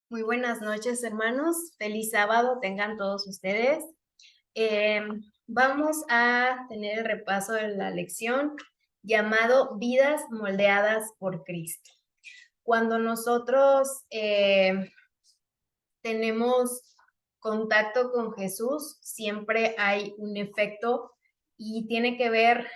Muy buenas noches, hermanos. Feliz sábado tengan todos ustedes. Eh, Vamos a tener el repaso de la lección llamado Vidas moldeadas por Cristo. Cuando nosotros tenemos contacto con Jesús, siempre hay un efecto y tiene que ver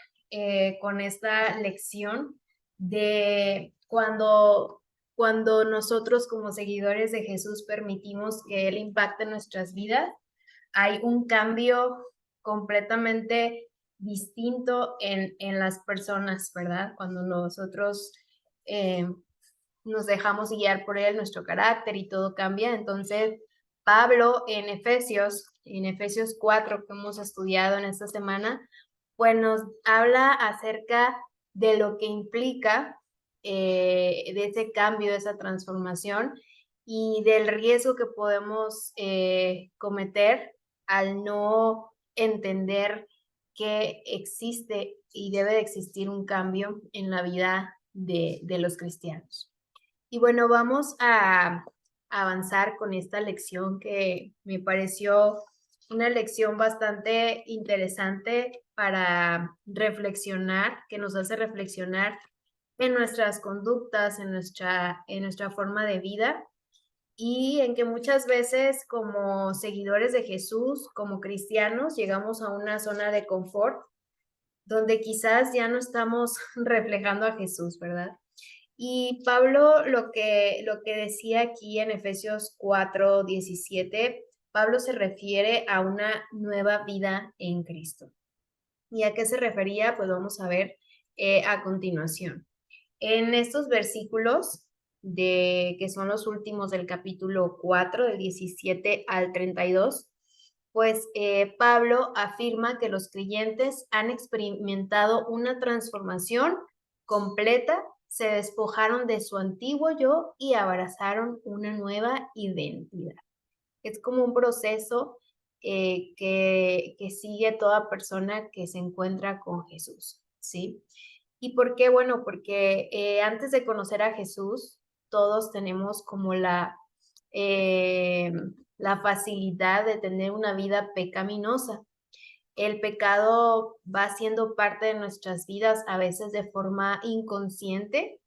con esta lección de cuando nosotros como seguidores de Jesús permitimos que Él impacte nuestras vidas, hay un cambio completamente distinto en las personas, ¿verdad? Cuando nosotros eh, nos dejamos guiar por Él, nuestro carácter y todo cambia. Entonces, Pablo en Efesios 4 que hemos estudiado en esta semana, pues nos habla acerca de lo que implica de ese cambio, de esa transformación y del riesgo que podemos cometer al no entender que existe y debe de existir un cambio en la vida de los cristianos. Y bueno, vamos a avanzar con esta lección que me pareció una lección bastante interesante para reflexionar, que nos hace reflexionar en nuestras conductas, en nuestra forma de vida y en que muchas veces como seguidores de Jesús, como cristianos, llegamos a una zona de confort donde quizás ya no estamos reflejando a Jesús, ¿verdad? Y Pablo lo que decía aquí en Efesios 4:17, Pablo se refiere a una nueva vida en Cristo. ¿Y a qué se refería? Pues vamos a ver a continuación. En estos versículos que son los últimos del capítulo 4, del 17 al 32, pues Pablo afirma que los creyentes han experimentado una transformación completa, se despojaron de su antiguo yo y abrazaron una nueva identidad. Es como un proceso que sigue toda persona que se encuentra con Jesús, ¿sí? ¿Y por qué? Bueno, porque antes de conocer a Jesús, todos tenemos como eh, la facilidad de tener una vida pecaminosa. El pecado va siendo parte de nuestras vidas, a veces de forma inconsciente,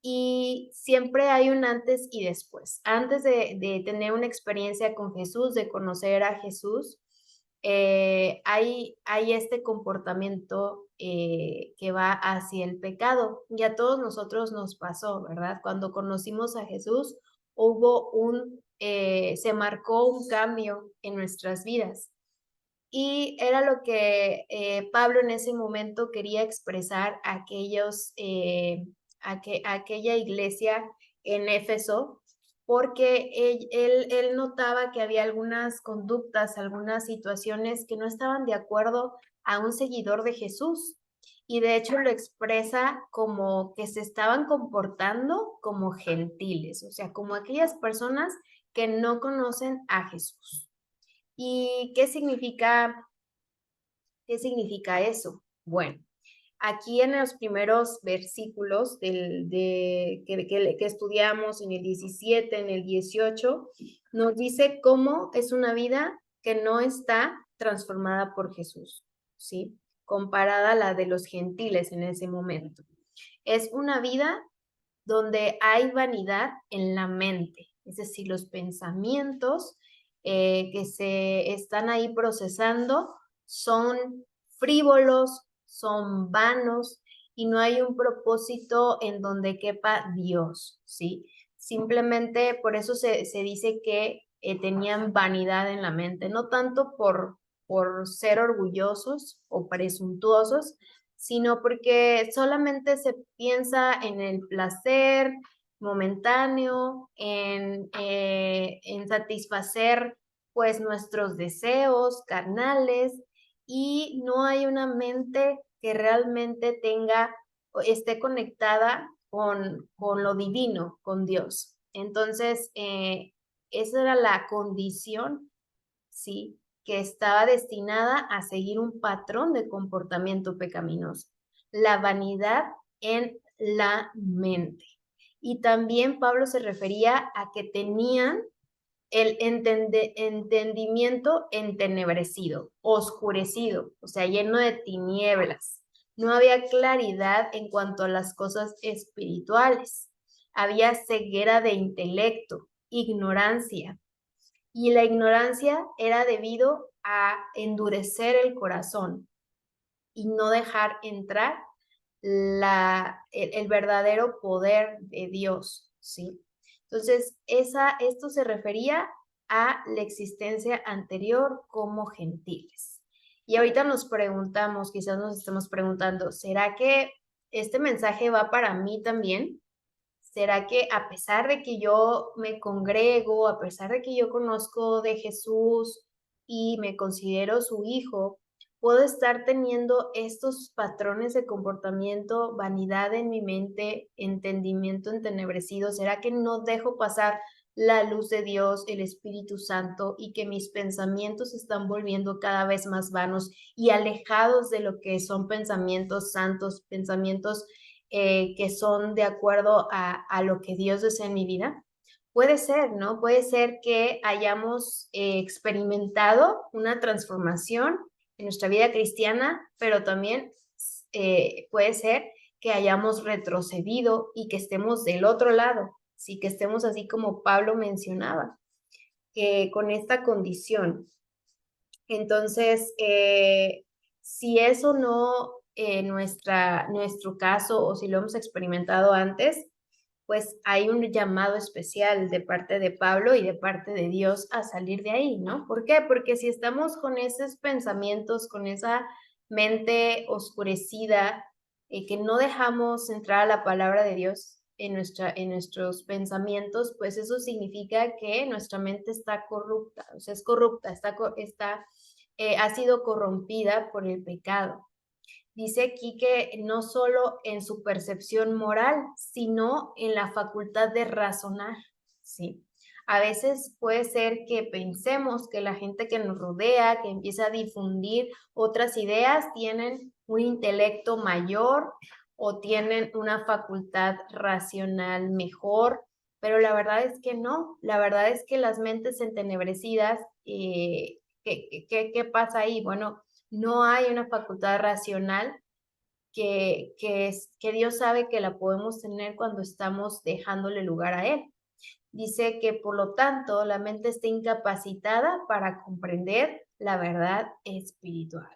y siempre hay un antes y después. Antes de tener una experiencia con Jesús, de conocer a Jesús, hay este comportamiento que va hacia el pecado. Y a todos nosotros nos pasó, ¿verdad? Cuando conocimos a Jesús, se marcó un cambio en nuestras vidas. Y era lo que Pablo en ese momento quería expresar a aquella iglesia en Éfeso, porque él notaba que había algunas conductas, algunas situaciones que no estaban de acuerdo a un seguidor de Jesús. Y de hecho lo expresa como que se estaban comportando como gentiles, o sea, como aquellas personas que no conocen a Jesús. ¿Y qué significa eso? Bueno, aquí en los primeros versículos que estudiamos en el 17, en el 18, nos dice cómo es una vida que no está transformada por Jesús, ¿sí? Comparada a la de los gentiles en ese momento. Es una vida donde hay vanidad en la mente, es decir, los pensamientos que se están ahí procesando son frívolos, son vanos y no hay un propósito en donde quepa Dios, ¿sí? Simplemente por eso se dice que tenían vanidad en la mente, no tanto por ser orgullosos o presuntuosos, sino porque solamente se piensa en el placer momentáneo, en satisfacer pues nuestros deseos carnales y no hay una mente que realmente tenga o esté conectada con lo divino, con Dios. Entonces, esa era la condición, ¿sí? Que estaba destinada a seguir un patrón de comportamiento pecaminoso, la vanidad en la mente. Y también Pablo se refería a que tenían el entendimiento entenebrecido, oscurecido, o sea, lleno de tinieblas. No había claridad en cuanto a las cosas espirituales. Había ceguera de intelecto, ignorancia. Y la ignorancia era debido a endurecer el corazón y no dejar entrar el verdadero poder de Dios, ¿sí? Entonces, esto se refería a la existencia anterior como gentiles. Y ahorita nos preguntamos, quizás nos estemos preguntando, ¿será que este mensaje va para mí también? ¿Será que a pesar de que yo me congrego, a pesar de que yo conozco de Jesús y me considero su hijo, puedo estar teniendo estos patrones de comportamiento, vanidad en mi mente, entendimiento entenebrecido? ¿Será que no dejo pasar la luz de Dios, el Espíritu Santo, y que mis pensamientos se están volviendo cada vez más vanos y alejados de lo que son pensamientos santos, pensamientos que son de acuerdo a lo que Dios desea en mi vida? Puede ser, ¿no? Puede ser que hayamos experimentado una transformación en nuestra vida cristiana, pero también puede ser que hayamos retrocedido y que estemos del otro lado, sí, que estemos así como Pablo mencionaba, con esta condición. Entonces, si eso no nuestro caso, o si lo hemos experimentado antes, pues hay un llamado especial de parte de Pablo y de parte de Dios a salir de ahí, ¿no? ¿Por qué? Porque si estamos con esos pensamientos, con esa mente oscurecida, que no dejamos entrar a la palabra de Dios en nuestros pensamientos, pues eso significa que nuestra mente está corrupta, o sea, es corrupta, ha sido corrompida por el pecado. Dice aquí que no solo en su percepción moral, sino en la facultad de razonar, ¿sí? A veces puede ser que pensemos que la gente que nos rodea, que empieza a difundir otras ideas, tienen un intelecto mayor o tienen una facultad racional mejor, pero la verdad es que no. La verdad es que las mentes entenebrecidas, ¿qué pasa ahí? Bueno, no hay una facultad racional que Dios sabe que la podemos tener cuando estamos dejándole lugar a Él. Dice que por lo tanto la mente está incapacitada para comprender la verdad espiritual.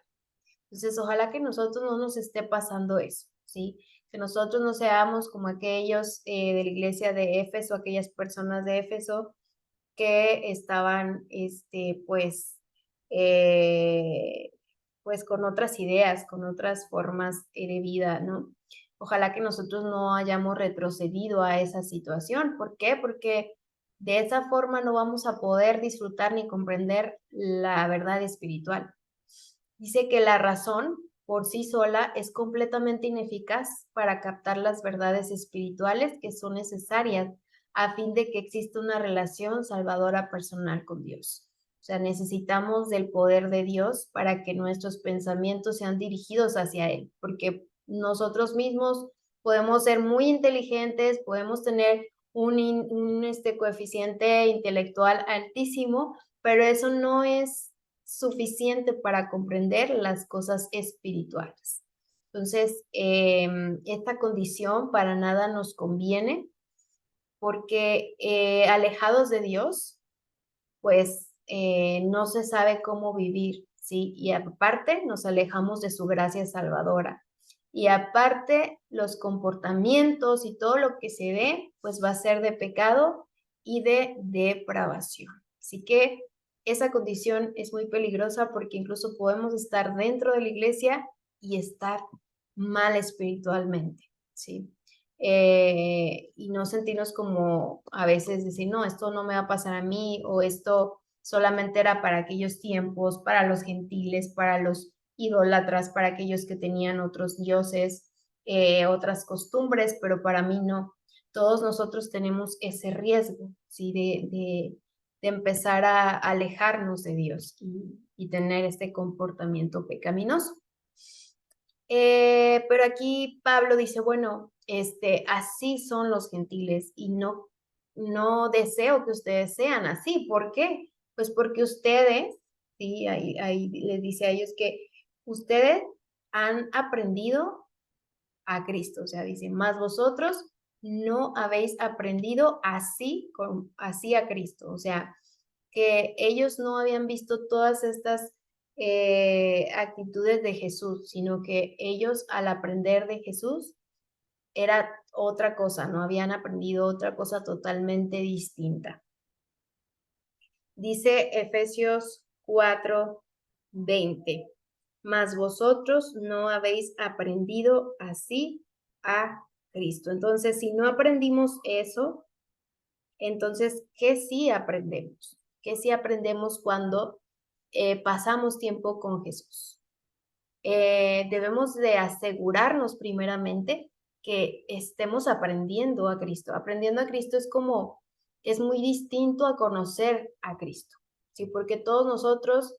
Entonces, ojalá que nosotros no nos esté pasando eso, ¿sí? Que nosotros no seamos como aquellos de la iglesia de Éfeso, aquellas personas de Éfeso que estaban, eh, pues con otras ideas, con otras formas de vida, ¿no? Ojalá que nosotros no hayamos retrocedido a esa situación. ¿Por qué? Porque de esa forma no vamos a poder disfrutar ni comprender la verdad espiritual. Dice que la razón por sí sola es completamente ineficaz para captar las verdades espirituales que son necesarias a fin de que exista una relación salvadora personal con Dios. O sea, necesitamos del poder de Dios para que nuestros pensamientos sean dirigidos hacia Él, porque nosotros mismos podemos ser muy inteligentes, podemos tener un coeficiente intelectual altísimo, pero eso no es suficiente para comprender las cosas espirituales. Entonces, esta condición para nada nos conviene porque alejados de Dios, pues no se sabe cómo vivir, ¿sí? Y aparte nos alejamos de su gracia salvadora. Y aparte los comportamientos y todo lo que se ve, pues va a ser de pecado y de depravación. Así que esa condición es muy peligrosa porque incluso podemos estar dentro de la iglesia y estar mal espiritualmente, ¿sí? Y no sentirnos como a veces decir, no, esto no me va a pasar a mí, o esto solamente era para aquellos tiempos, para los gentiles, para los idólatras, para aquellos que tenían otros dioses, otras costumbres, pero para mí no. Todos nosotros tenemos ese riesgo, ¿sí? De empezar a alejarnos de Dios y tener este comportamiento pecaminoso. Pero aquí Pablo dice, bueno, así son los gentiles y no deseo que ustedes sean así. ¿Por qué? Pues porque ustedes, sí, ahí les dice a ellos que ustedes han aprendido a Cristo, o sea, dice, más vosotros no habéis aprendido así a Cristo, o sea, que ellos no habían visto todas estas actitudes de Jesús, sino que ellos al aprender de Jesús era otra cosa, no habían aprendido otra cosa totalmente distinta. Dice Efesios 4:20, mas vosotros no habéis aprendido así a Cristo. Entonces, si no aprendimos eso, entonces, ¿qué sí aprendemos? ¿Qué sí aprendemos cuando pasamos tiempo con Jesús? Debemos de asegurarnos primeramente que estemos aprendiendo a Cristo. Aprendiendo a Cristo es muy distinto a conocer a Cristo, ¿sí? Porque todos nosotros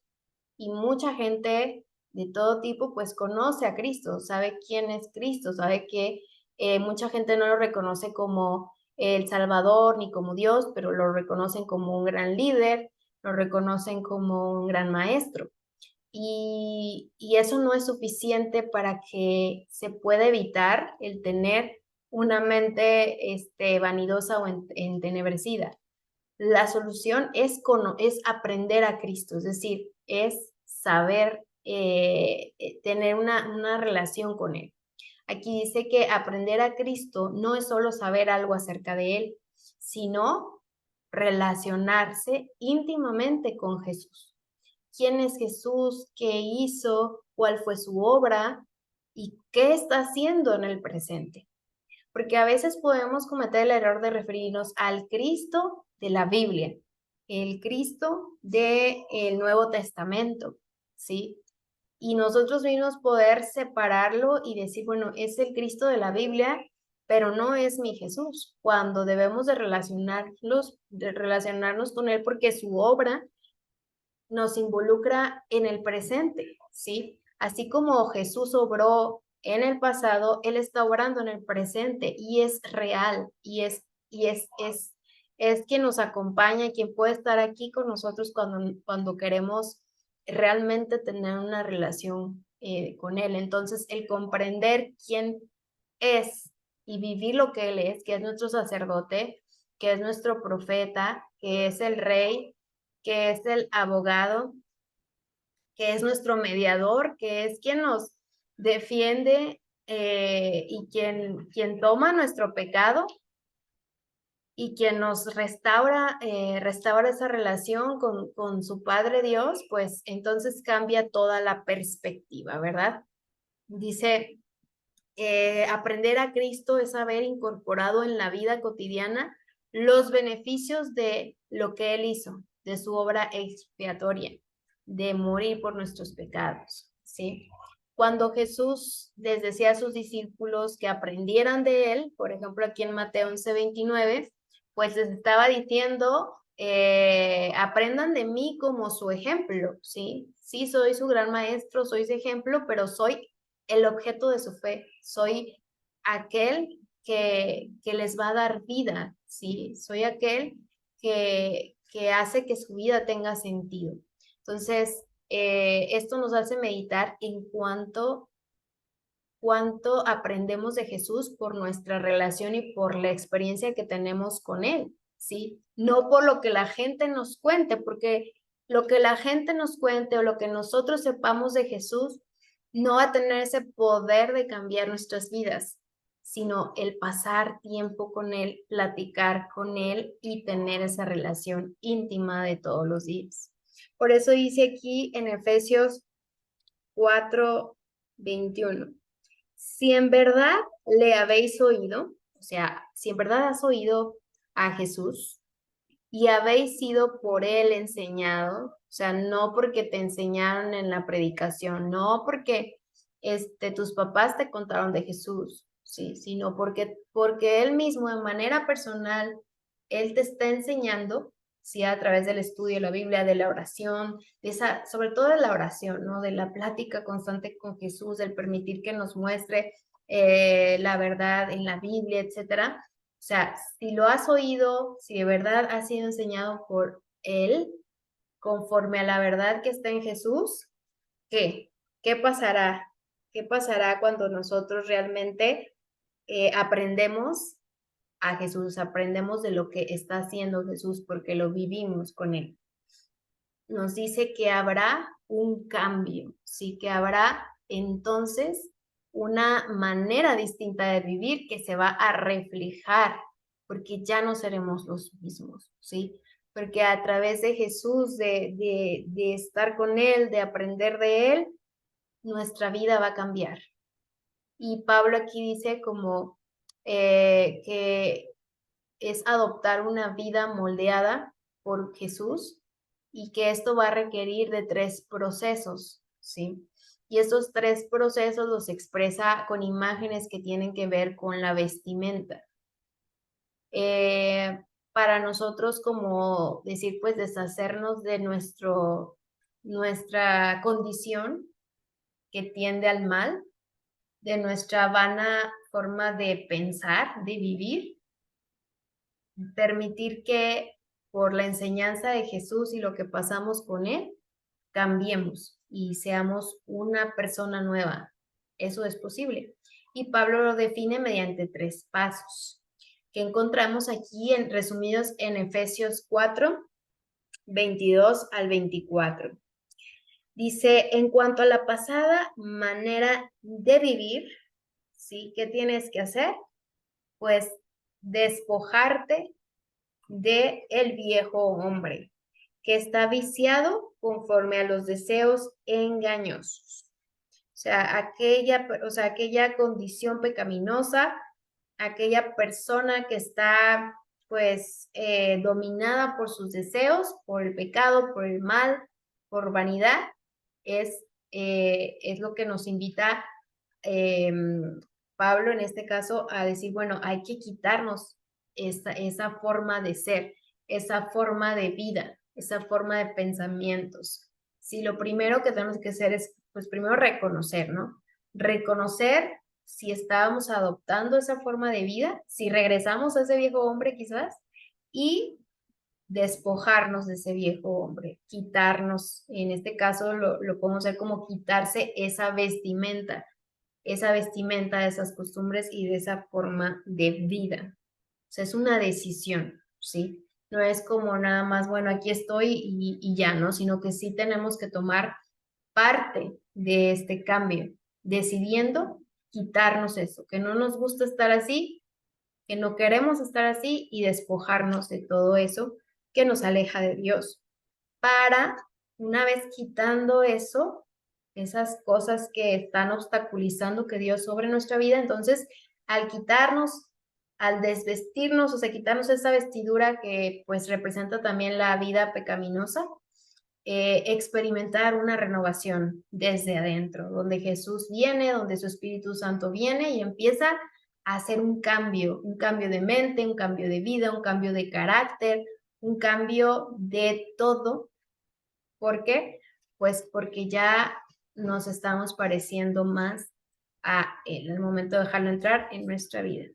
y mucha gente de todo tipo, pues conoce a Cristo, sabe quién es Cristo, sabe que mucha gente no lo reconoce como el Salvador ni como Dios, pero lo reconocen como un gran líder, lo reconocen como un gran maestro. Y eso no es suficiente para que se pueda evitar el tener una mente vanidosa o entenebrecida. La solución es aprender a Cristo, es decir, es saber tener una relación con Él. Aquí dice que aprender a Cristo no es solo saber algo acerca de Él, sino relacionarse íntimamente con Jesús. ¿Quién es Jesús? ¿Qué hizo? ¿Cuál fue su obra? ¿Y qué está haciendo en el presente? Porque a veces podemos cometer el error de referirnos al Cristo de la Biblia, el Cristo del Nuevo Testamento, ¿sí? Y nosotros mismos poder separarlo y decir, bueno, es el Cristo de la Biblia, pero no es mi Jesús, cuando debemos de relacionarnos con Él porque su obra nos involucra en el presente, ¿sí? Así como Jesús obró en el pasado, Él está obrando en el presente y es real y es quien nos acompaña y quien puede estar aquí con nosotros cuando queremos realmente tener una relación con Él. Entonces, el comprender quién es y vivir lo que Él es, que es nuestro sacerdote, que es nuestro profeta, que es el rey, que es el abogado, que es nuestro mediador, que es quien nos defiende y quien toma nuestro pecado y quien nos restaura esa relación con su Padre Dios, pues entonces cambia toda la perspectiva, ¿verdad? Dice, aprender a Cristo es haber incorporado en la vida cotidiana los beneficios de lo que Él hizo, de su obra expiatoria, de morir por nuestros pecados, ¿sí? Cuando Jesús les decía a sus discípulos que aprendieran de Él, por ejemplo, aquí en Mateo 11:29, pues les estaba diciendo, aprendan de mí como su ejemplo, ¿sí? Sí, soy su gran maestro, soy su ejemplo, pero soy el objeto de su fe, soy aquel que les va a dar vida, ¿sí? Soy aquel que hace que su vida tenga sentido. Entonces, esto nos hace meditar en cuánto aprendemos de Jesús por nuestra relación y por la experiencia que tenemos con Él, ¿sí? No por lo que la gente nos cuente, porque lo que la gente nos cuente o lo que nosotros sepamos de Jesús no va a tener ese poder de cambiar nuestras vidas, sino el pasar tiempo con Él, platicar con Él y tener esa relación íntima de todos los días. Por eso dice aquí en Efesios 4:21, si en verdad le habéis oído, o sea, si en verdad has oído a Jesús y habéis sido por él enseñado, o sea, no porque te enseñaron en la predicación, no porque tus papás te contaron de Jesús, sí, sino porque él mismo de manera personal, él te está enseñando, sí, a través del estudio de la Biblia, de la oración, sobre todo de la oración, ¿no? De la plática constante con Jesús, del permitir que nos muestre la verdad en la Biblia, etcétera. O sea, si lo has oído, si de verdad has sido enseñado por Él, conforme a la verdad que está en Jesús, ¿qué? ¿Qué pasará? ¿Qué pasará cuando nosotros realmente aprendemos a Jesús, aprendemos de lo que está haciendo Jesús porque lo vivimos con Él? Nos dice que habrá un cambio, sí, que habrá entonces una manera distinta de vivir que se va a reflejar, porque ya no seremos los mismos, ¿sí? Porque a través de Jesús, de estar con Él, de aprender de Él, nuestra vida va a cambiar. Y Pablo aquí dice como que es adoptar una vida moldeada por Jesús y que esto va a requerir de 3 procesos, ¿sí? Y estos 3 procesos los expresa con imágenes que tienen que ver con la vestimenta. Eh, para nosotros como decir, pues deshacernos de nuestra condición que tiende al mal, de nuestra vana forma de pensar, de vivir, permitir que por la enseñanza de Jesús y lo que pasamos con Él, cambiemos y seamos una persona nueva. Eso es posible. Y Pablo lo define mediante 3 pasos que encontramos aquí resumidos en Efesios 4, 22 al 24. Dice, en cuanto a la pasada manera de vivir, ¿sí? ¿Qué tienes que hacer? Pues despojarte de el viejo hombre, que está viciado conforme a los deseos engañosos. O sea, aquella condición pecaminosa, aquella persona que está pues dominada por sus deseos, por el pecado, por el mal, por vanidad, es lo que nos invita eh, Pablo en este caso a decir, bueno, hay que quitarnos esa forma de ser, esa forma de vida, esa forma de pensamientos. Sí, lo primero que tenemos que hacer es, pues primero reconocer, ¿no? Reconocer si estábamos adoptando esa forma de vida, si regresamos a ese viejo hombre quizás, y despojarnos de ese viejo hombre, quitarnos, en este caso lo podemos hacer como quitarse esa vestimenta, de esas costumbres y de esa forma de vida. O sea, es una decisión, ¿sí? No es como nada más, bueno, aquí estoy y ya, ¿no? Sino que sí tenemos que tomar parte de este cambio, decidiendo quitarnos eso, que no nos gusta estar así, que no queremos estar así y despojarnos de todo eso que nos aleja de Dios. Para, una vez quitando eso, esas cosas que están obstaculizando que Dios sobre nuestra vida, entonces al quitarnos, al desvestirnos, o sea, quitarnos esa vestidura que pues representa también la vida pecaminosa, experimentar una renovación desde adentro, donde Jesús viene, donde su Espíritu Santo viene y empieza a hacer un cambio de mente, un cambio de vida, un cambio de carácter, un cambio de todo. ¿Por qué? Pues porque ya nos estamos pareciendo más a Él, al momento de dejarlo entrar en nuestra vida.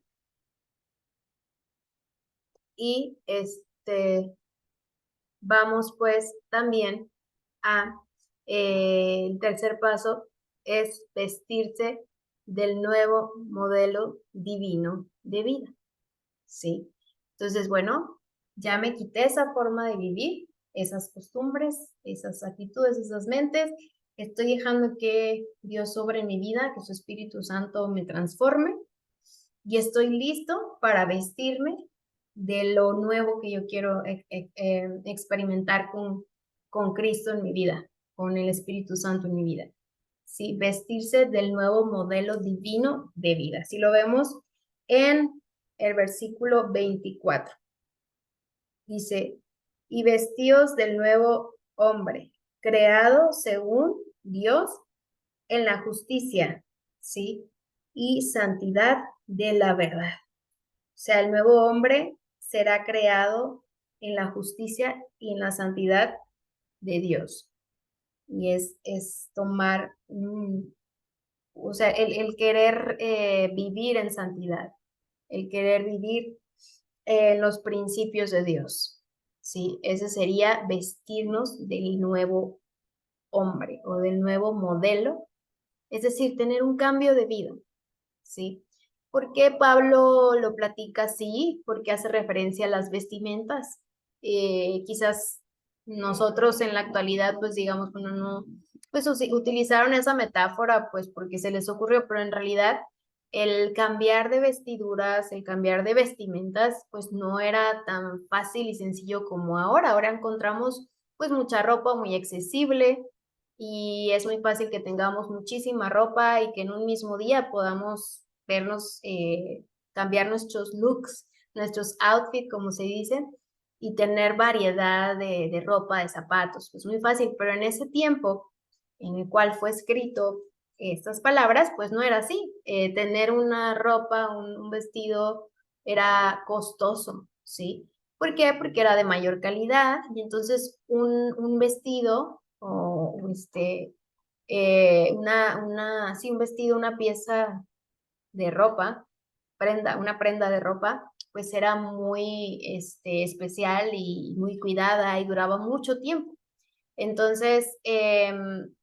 Y vamos pues también a el tercer paso es vestirse del nuevo modelo divino de vida, ¿sí? Entonces, bueno, ya me quité esa forma de vivir, esas costumbres, esas actitudes, esas mentes. Estoy dejando que Dios sobre en mi vida, que su Espíritu Santo me transforme y estoy listo para vestirme de lo nuevo que yo quiero experimentar con Cristo en mi vida, con el Espíritu Santo en mi vida. ¿Sí? Vestirse del nuevo modelo divino de vida. Si lo vemos en el versículo 24. Dice, y vestidos del nuevo hombre, creado según Dios en la justicia, ¿sí? Y santidad de la verdad. O sea, el nuevo hombre será creado en la justicia y en la santidad de Dios. Y es tomar o sea, el querer vivir en santidad, el querer vivir los principios de Dios, ¿sí? Ese sería vestirnos del nuevo hombre o del nuevo modelo, es decir, tener un cambio de vida, ¿sí? ¿Por qué Pablo lo platica así? Porque hace referencia a las vestimentas. Quizás nosotros en la actualidad, pues digamos, bueno, no, pues utilizaron esa metáfora, pues porque se les ocurrió, pero en realidad el cambiar de vestiduras, el cambiar de vestimentas, pues no era tan fácil y sencillo como ahora. Ahora encontramos pues mucha ropa muy accesible y es muy fácil que tengamos muchísima ropa y que en un mismo día podamos vernos, cambiar nuestros looks, nuestros outfits, como se dice, y tener variedad de ropa, de zapatos. Pues muy fácil, pero en ese tiempo en el cual fue escrito estas palabras, pues no era así. Tener una ropa, un vestido era costoso, ¿sí? ¿Por qué? Porque era de mayor calidad y entonces un vestido o sí, un vestido, una pieza de ropa, una prenda de ropa, pues era muy especial y muy cuidada y duraba mucho tiempo. Entonces, en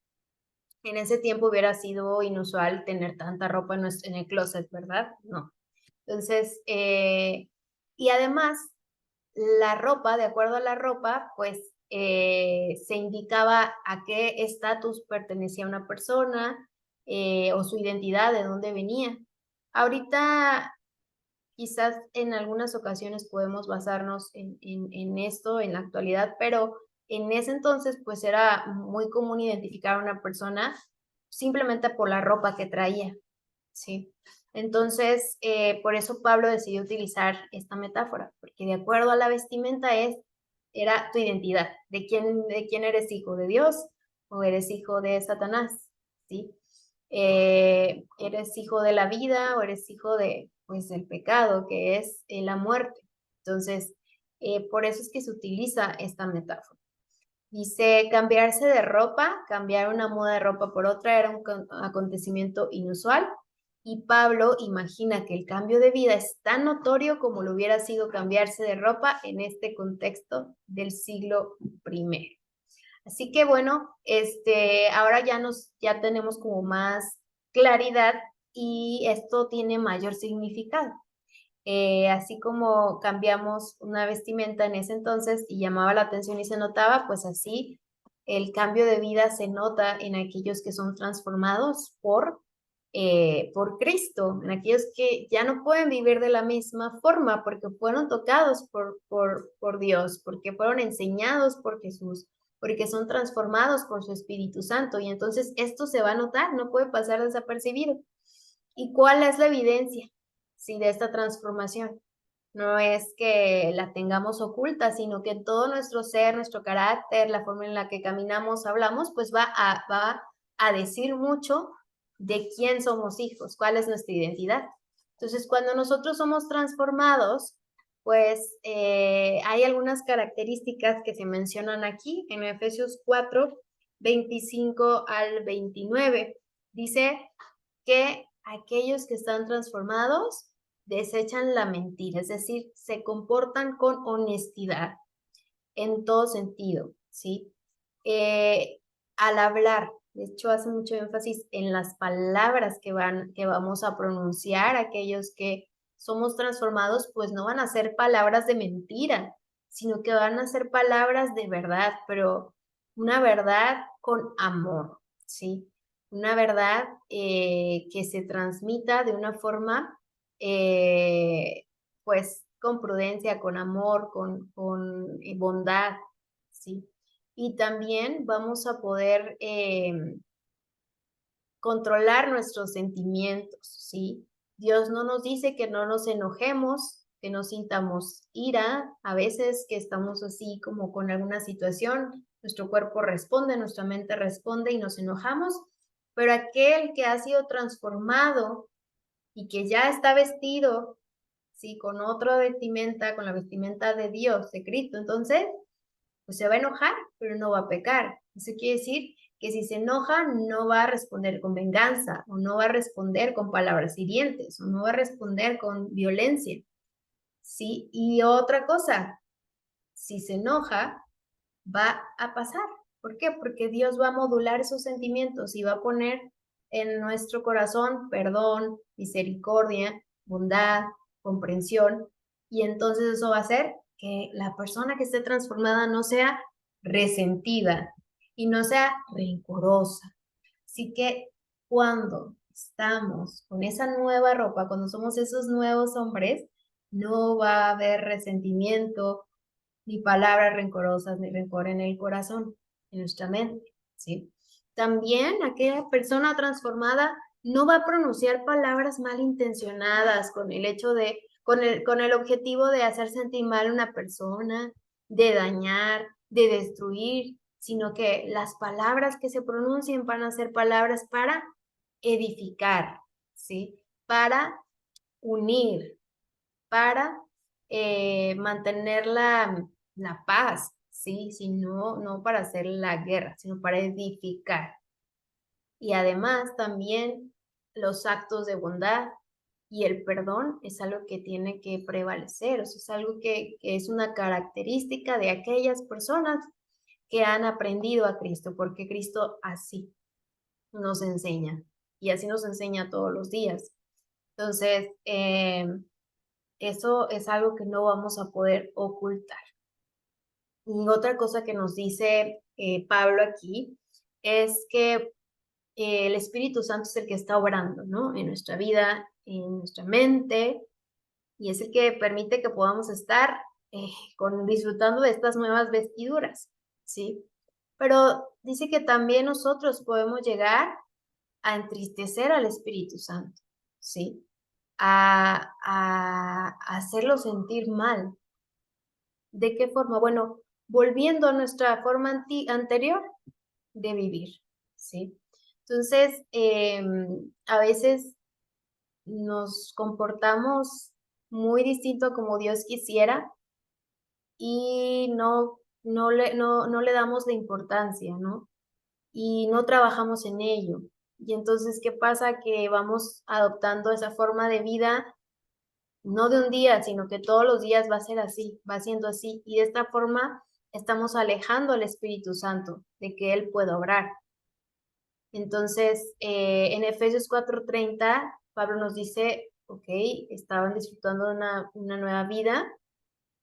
ese tiempo hubiera sido inusual tener tanta ropa en el closet, ¿verdad? No. Entonces, y además, la ropa, de acuerdo a la ropa, pues se indicaba a qué estatus pertenecía una persona o su identidad, de dónde venía. Ahorita, quizás en algunas ocasiones podemos basarnos en esto, en la actualidad, pero en ese entonces, pues era muy común identificar a una persona simplemente por la ropa que traía, ¿sí? Entonces, por eso Pablo decidió utilizar esta metáfora, porque de acuerdo a la vestimenta era tu identidad, de quién eres hijo de Dios o eres hijo de Satanás, ¿sí? Eres hijo de la vida o eres hijo de, pues, del pecado, que es la muerte. Entonces, por eso es que se utiliza esta metáfora. Dice, cambiarse de ropa, cambiar una moda de ropa por otra era un acontecimiento inusual y Pablo imagina que el cambio de vida es tan notorio como lo hubiera sido cambiarse de ropa en este contexto del siglo I. Así que bueno, ahora ya tenemos como más claridad y esto tiene mayor significado. Así como cambiamos una vestimenta en ese entonces y llamaba la atención y se notaba, pues así el cambio de vida se nota en aquellos que son transformados por Cristo, en aquellos que ya no pueden vivir de la misma forma porque fueron tocados por Dios, porque fueron enseñados por Jesús, porque son transformados por su Espíritu Santo y entonces esto se va a notar, no puede pasar desapercibido. ¿Y cuál es la evidencia? Sí, de esta transformación. No es que la tengamos oculta, sino que todo nuestro ser, nuestro carácter, la forma en la que caminamos, hablamos, pues va a decir mucho de quién somos hijos, cuál es nuestra identidad. Entonces, cuando nosotros somos transformados, pues hay algunas características que se mencionan aquí en Efesios 4, 25 al 29. Dice que aquellos que están transformados desechan la mentira, es decir, se comportan con honestidad en todo sentido, ¿sí? Al hablar, de hecho hace mucho énfasis en las palabras que vamos a pronunciar, aquellos que somos transformados, pues no van a ser palabras de mentira, sino que van a ser palabras de verdad, pero una verdad con amor, ¿sí? Una verdad que se transmita de una forma, pues, con prudencia, con amor, con bondad, ¿sí? Y también vamos a poder controlar nuestros sentimientos, ¿sí? Dios no nos dice que no nos enojemos, que no sintamos ira, a veces que estamos así como con alguna situación, nuestro cuerpo responde, nuestra mente responde y nos enojamos, pero aquel que ha sido transformado y que ya está vestido, sí, con otra vestimenta, con la vestimenta de Dios, de Cristo, entonces, pues se va a enojar, pero no va a pecar. Eso quiere decir que si se enoja no va a responder con venganza, o no va a responder con palabras hirientes, o no va a responder con violencia, ¿sí? Y otra cosa, si se enoja, va a pasar. ¿Por qué? Porque Dios va a modular esos sentimientos y va a poner en nuestro corazón perdón, misericordia, bondad, comprensión, y entonces eso va a hacer que la persona que esté transformada no sea resentida y no sea rencorosa. Así que cuando estamos con esa nueva ropa, cuando somos esos nuevos hombres, no va a haber resentimiento, ni palabras rencorosas, ni rencor en el corazón, en nuestra mente, ¿sí? También aquella persona transformada no va a pronunciar palabras malintencionadas con el hecho de, con el objetivo de hacer sentir mal a una persona, de dañar, de destruir, sino que las palabras que se pronuncien van a ser palabras para edificar, ¿sí? Para unir, para mantener la paz, ¿sí? Sino, no para hacer la guerra, sino para edificar. Y además también los actos de bondad y el perdón es algo que tiene que prevalecer, o sea, es algo que es una característica de aquellas personas que han aprendido a Cristo, porque Cristo así nos enseña y así nos enseña todos los días. Entonces, eso es algo que no vamos a poder ocultar. Y otra cosa que nos dice Pablo aquí es que el Espíritu Santo es el que está obrando, ¿no? En nuestra vida, en nuestra mente, y es el que permite que podamos estar disfrutando de estas nuevas vestiduras, ¿sí? Pero dice que también nosotros podemos llegar a entristecer al Espíritu Santo, ¿sí? A hacerlo sentir mal. ¿De qué forma? Bueno, volviendo a nuestra forma anterior de vivir, ¿sí? Entonces, a veces nos comportamos muy distinto a como Dios quisiera y no le damos la importancia, ¿no? Y no trabajamos en ello. Y entonces, ¿qué pasa? Que vamos adoptando esa forma de vida no de un día, sino que todos los días va a ser así, va siendo así. Y de esta forma estamos alejando al Espíritu Santo de que Él pueda obrar. Entonces, en Efesios 4:30, Pablo nos dice, ok, estaban disfrutando de una nueva vida,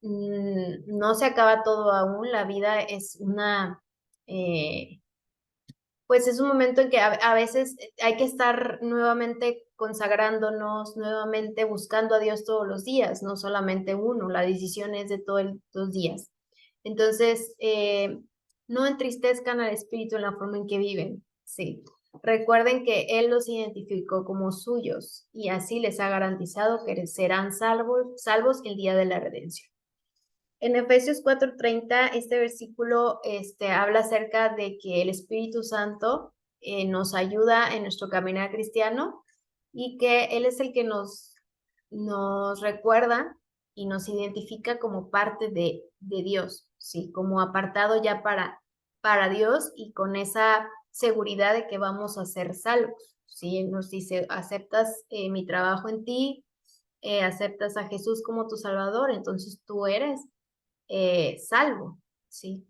no se acaba todo aún, la vida es eh, pues es un momento en que a veces hay que estar nuevamente consagrándonos, nuevamente buscando a Dios todos los días, no solamente uno, la decisión es de todos los días. Entonces, no entristezcan al Espíritu en la forma en que viven, sí. Recuerden que Él los identificó como suyos y así les ha garantizado que serán salvos el día de la redención. En Efesios 4:30, este versículo habla acerca de que el Espíritu Santo nos ayuda en nuestro caminar cristiano y que Él es el que nos recuerda y nos identifica como parte de Dios, ¿sí? Como apartado ya para Dios y con esa seguridad de que vamos a ser salvos, ¿sí? Él nos dice, aceptas mi trabajo en ti, aceptas a Jesús como tu Salvador, entonces tú eres salvo, ¿sí?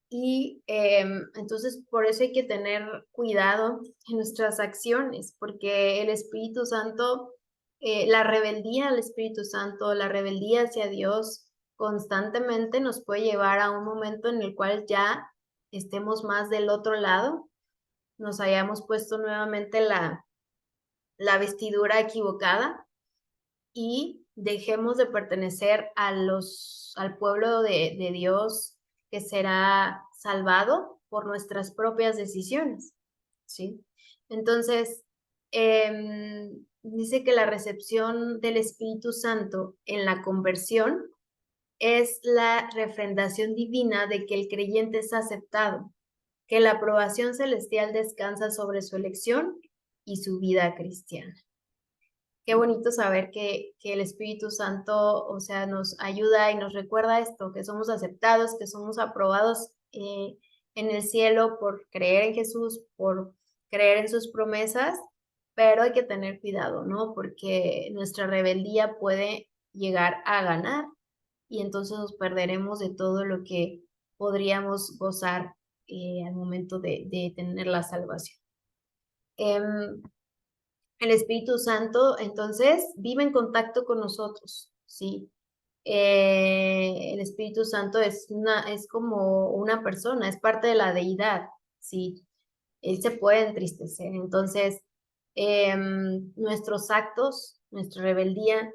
Y entonces por eso hay que tener cuidado en nuestras acciones, porque el Espíritu Santo, la rebeldía al Espíritu Santo, la rebeldía hacia Dios constantemente nos puede llevar a un momento en el cual ya estemos más del otro lado, nos hayamos puesto nuevamente la vestidura equivocada y dejemos de pertenecer al pueblo de Dios que será salvado por nuestras propias decisiones, ¿sí? Entonces, dice que la recepción del Espíritu Santo en la conversión es la refrendación divina de que el creyente es aceptado, que la aprobación celestial descansa sobre su elección y su vida cristiana. Qué bonito saber que el Espíritu Santo, o sea, nos ayuda y nos recuerda esto, que somos aceptados, que somos aprobados en el cielo por creer en Jesús, por creer en sus promesas, pero hay que tener cuidado, ¿no? Porque nuestra rebeldía puede llegar a ganar y entonces nos perderemos de todo lo que podríamos gozar al momento de tener la salvación. El Espíritu Santo, entonces, vive en contacto con nosotros, ¿sí? El Espíritu Santo es como una persona, es parte de la deidad, ¿sí? Él se puede entristecer. Entonces, nuestros actos, nuestra rebeldía,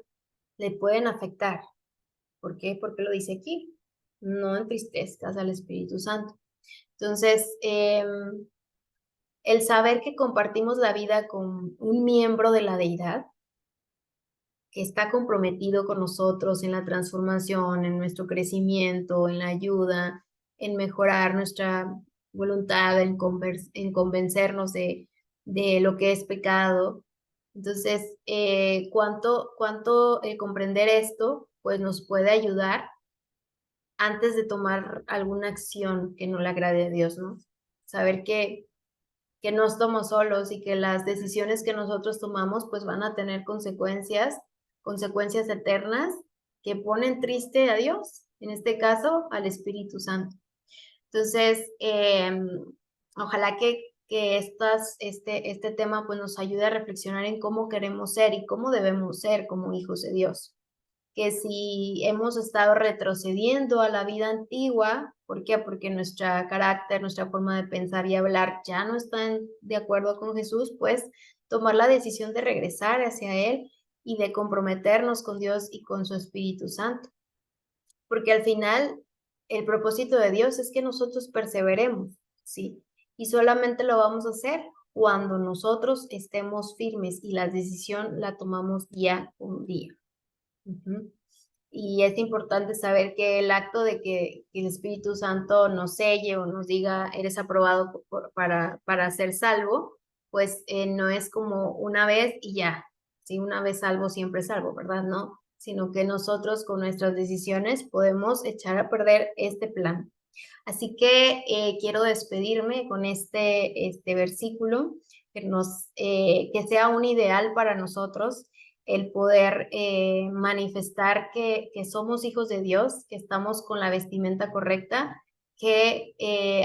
le pueden afectar. ¿Por qué? Porque lo dice aquí. No entristezcas al Espíritu Santo. Entonces, el saber que compartimos la vida con un miembro de la deidad, que está comprometido con nosotros en la transformación, en nuestro crecimiento, en la ayuda, en mejorar nuestra voluntad, en convencernos de lo que es pecado. Entonces, cuánto comprender esto, pues nos puede ayudar antes de tomar alguna acción que no le agrade a Dios, ¿no? Saber que no estamos solos y que las decisiones que nosotros tomamos pues van a tener consecuencias eternas que ponen triste a Dios, en este caso al Espíritu Santo. Entonces, ojalá que este tema pues nos ayude a reflexionar en cómo queremos ser y cómo debemos ser como hijos de Dios. Que si hemos estado retrocediendo a la vida antigua, ¿por qué? Porque nuestro carácter, nuestra forma de pensar y hablar ya no están de acuerdo con Jesús, pues tomar la decisión de regresar hacia Él y de comprometernos con Dios y con su Espíritu Santo. Porque al final el propósito de Dios es que nosotros perseveremos, ¿sí? Y solamente lo vamos a hacer cuando nosotros estemos firmes y la decisión la tomamos día con día. Uh-huh. Y es importante saber que el acto de que el Espíritu Santo nos selle o nos diga, eres aprobado para ser salvo, pues no es como una vez y ya, si una vez salvo, siempre salvo, ¿verdad? No, sino que nosotros con nuestras decisiones podemos echar a perder este plan. Así que quiero despedirme con este versículo que sea un ideal para nosotros el poder manifestar que somos hijos de Dios, que estamos con la vestimenta correcta, que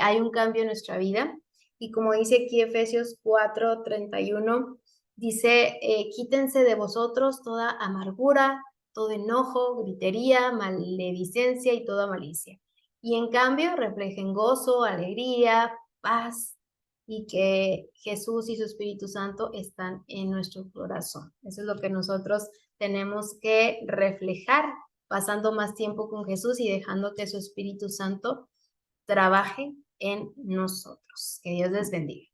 hay un cambio en nuestra vida. Y como dice aquí Efesios 4:31, dice, quítense de vosotros toda amargura, todo enojo, gritería, maledicencia y toda malicia. Y en cambio reflejen gozo, alegría, paz, y que Jesús y su Espíritu Santo están en nuestro corazón. Eso es lo que nosotros tenemos que reflejar, pasando más tiempo con Jesús y dejando que su Espíritu Santo trabaje en nosotros. Que Dios les bendiga.